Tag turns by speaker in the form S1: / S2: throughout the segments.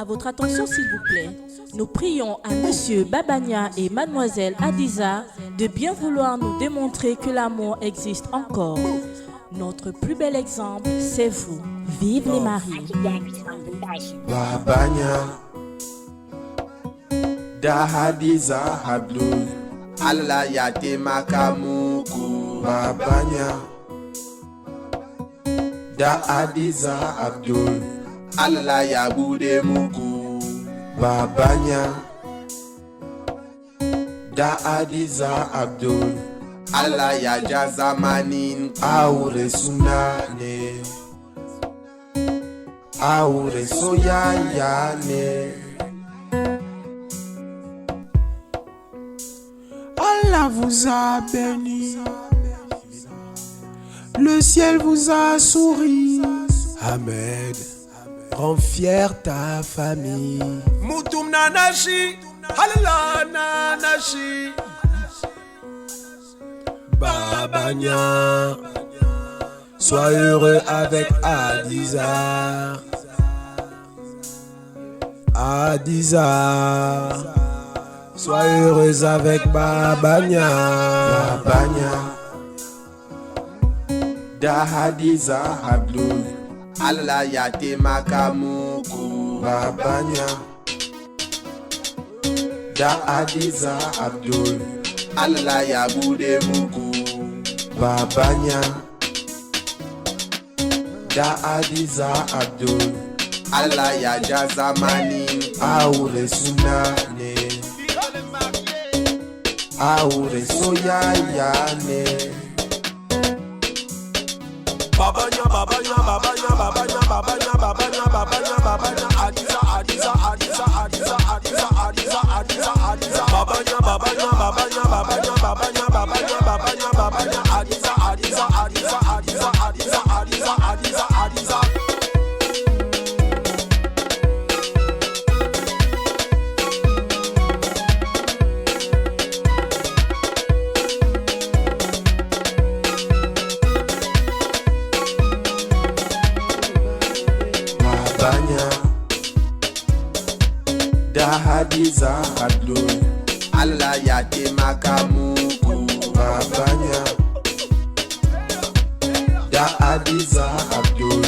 S1: À votre attention s'il vous plaît. Nous prions à Monsieur Babania et Mademoiselle Adiza de bien vouloir nous démontrer que l'amour existe encore. Notre plus bel exemple, c'est vous. Vive les maris.
S2: Babania da Hadiza Abdul Allah ya taimaka muku. Babania da Hadiza Abdul Allah ya bude muku. Babania da Hadiza Abdul Allah ya ja zamanin aure suna ne, aure soyayya ne.
S3: Allah vous a béni, le ciel vous a souri. Ahmed, rends fier ta famille. Moutoum nanashi, halala nanashi. Babania, sois heureux avec Adiza. Adiza, sois heureuse avec Babania.
S2: Babania da Hadiza Abdul Allah ya taimaka muku. Babania da Hadiza Abdul Allah ya bude muku. Babania da Hadiza Abdul Allah ya ja zamanin aure suna ne, aure soyayya ne.
S3: Babania, Babania, Babania, Babania, Babania, Babania, Babania, Babania, Adiza, Adiza, Adiza, Adiza, Adiza, Adiza, Adiza, Adiza, Babania, Babania, Babania, Babania, Babania, Babania, Babania, Babania, Adiza, Adiza, Adiza, Adiza, Adiza, Adiza, Adiza, Adiza.
S2: Babania da Hadiza Abdul Allah ya taimaka muku. Babania da Hadiza Abdul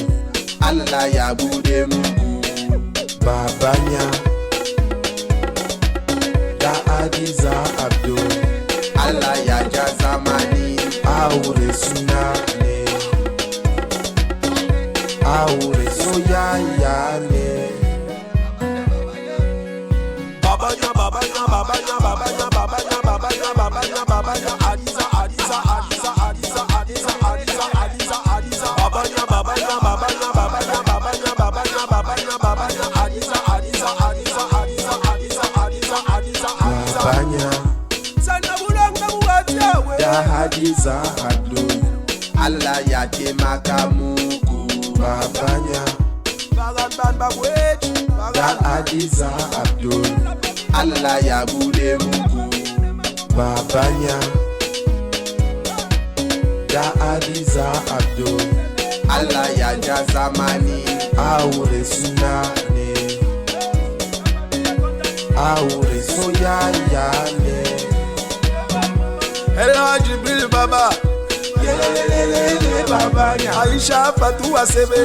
S2: Allah ya bude muku. Babania da Hadiza Abdul Allah ya ja zamanin aure suna ne, aure soyayya ne.
S3: Babania, Babania, Babania, Babania, Babania, Babania, Babania, Babania, Adiza, Adiza, Adiza, Adiza, Adiza, Adiza, Adiza, Adiza, Babania, Babania, Babania, Babania, Babania, Babania, Babania, Babania, Adiza, Adiza, Adiza, Adiza, Adiza, Adiza, Adiza, Adiza.
S2: Babania da Hadiza Abdul Allah ya taimaka muku. Babania da Hadiza Abdul Allah ya bude muku. Babania da Hadiza Abdul Allah ya ja zamani aure suna ne, aure soyayya ne.
S3: Ella Jibril Baba,
S2: Yelelelele Babania,
S3: Aïcha Fatou Asebe,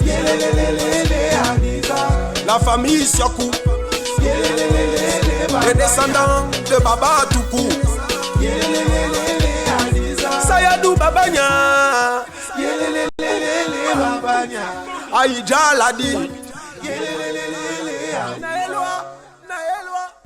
S2: yelelelele Hadiza,
S3: la famille Siokou,
S2: yelelelele
S3: les
S2: Babania,
S3: descendants de Baba Toukou,
S2: yelelelele Hadiza,
S3: Sayadou Babania,
S2: yelelelele Babania,
S3: Aïdja Ladi,
S2: yelelelele